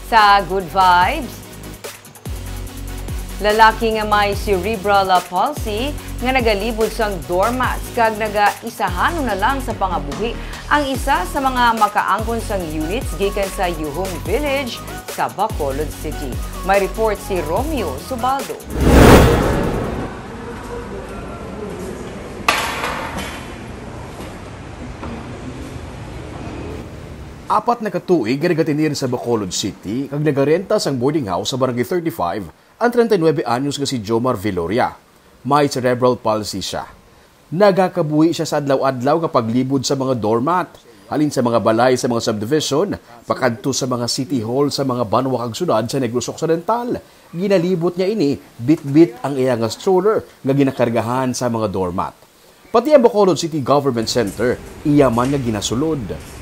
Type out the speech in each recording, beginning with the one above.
Sa Good Vibes, lalaki nga may cerebral palsy nga nagalibod sang doormats kag nagaisahan na lang sa pangabuhi ang isa sa mga makaangkon sang units gikan sa Yuhong Village sa Bacolod City. May report si Romeo Subaldo. Apat na katuig ganagatinian sa Bacolod City kag nagarenta sang boarding house sa Barangay 35 ang 39 anyos nga si Jomar Viloria. May cerebral palsy siya. Nagakabuhi siya sa adlaw-adlaw nga paglibod sa mga doormat, halin sa mga balay sa mga subdivision, pakadto sa mga city hall sa mga banwa kag syudad sa Negros Occidental. Ginalibot niya ini, bit-bit ang iya nga stroller nga ginakargahan sa mga doormat. Pati ang Bacolod City Government Center, iya man nga ginasulod.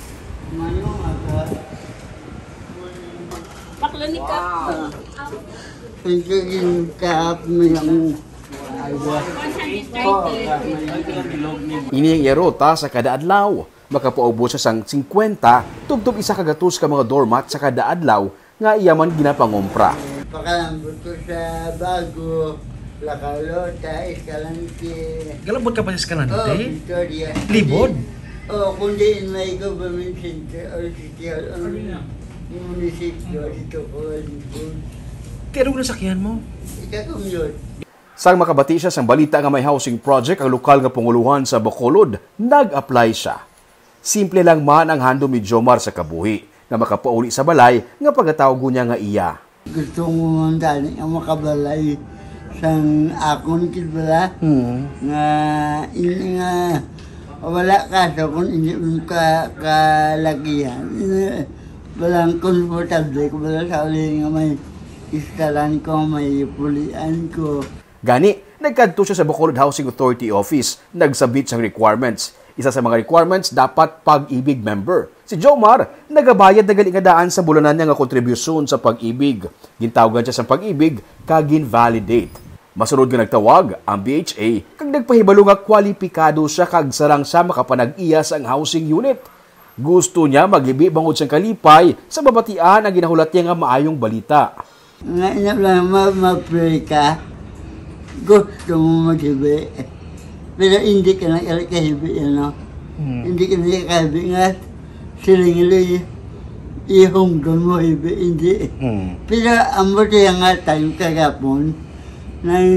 Ini ang erota sa kada adlaw. Makapaubos sa sang 50, tubtob isa kagatos ka mga doormat sa kada adlaw nga iyaman ginapangompra. Pakalambot ko sa bago, Lakalota, Escalante. Galabot ka pa sa Escalante? Victoria. Libod? Kundi in my government center or city hall munisipyo dito ko Libod. Tiyarog na sakyan mo? Ikakumyod. Sang makabati siya sang balita nga may housing project ang lokal nga panguluhan sa Bacolod, nag-apply siya. Simple lang man ang handom ni Jomar sa kabuhi nga makapauli sa balay nga pagkatawag niya nga iya. Gusto mo man dali ang makabalay sang akon kitbala nga ini nga wala ka so kung hindi mo kalagihan. Walang komportable ko wala sa uli nga may iskalan ko, may pulian ko. Gani, nagkadto siya sa Bacolod Housing Authority Office, nagsabit sang requirements. Isa sa mga requirements, dapat pag-ibig member. Si Jomar, nagabayad na galingadaan sa bulanan niya nga kontribusyon sa pag-ibig. Gintawagan siya sa pag-ibig, kagin-validate. Masunod nga nagtawag ang BHA, kag nagpahibalo nga kwalipikado siya kag sarang siya makapanag-iya sa housing unit. Gusto niya mag-ibi bangod siyang kalipay sa babatian ang ginahulat niya nga maayong balita. Nga lang ma-pray ka, gusto mo mag-ibi. Pero hindi ka na kahibi, Hindi ka na kahibi nga, siling-iling, ihungdon mo ibi, hindi. Pero ang buti nga tayo kagapon, nang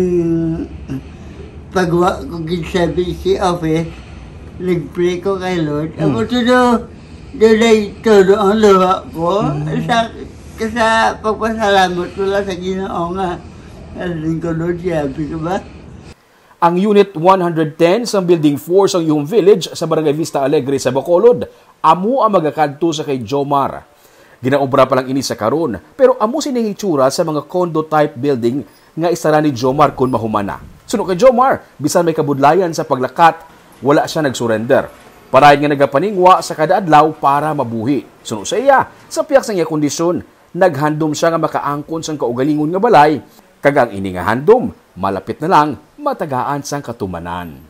pagwa ko ginsabi si office, nag-pray ko kay Lord. Ako doon todo ang luha ko. Sa pagpasalamat ko lang sa Ginoo nga. Aling ko Lord, sabi ko ba? Ang Unit 110 sa Building 4 sa Yuhong Village sa Barangay Vista Alegre sa Bacolod, amo ang magakadto sa kay Jomar. Ginaobra pa lang ini sa karon, pero amo sinihitsura sa mga condo-type building nga isara ni Jomar kung mahumana. Suno kay Jomar, bisan may kabudlayan sa paglakat, wala siya nag-surrender. Parayon nga nagapaningwa sa kada adlaw para mabuhi. Suno sa iya, sa piyak sa iya kondisyon, naghandom siya nga makaangkon sang kaugalingon nga balay, kag ang ini nga handom, malapit na lang matagaan sang katumanan.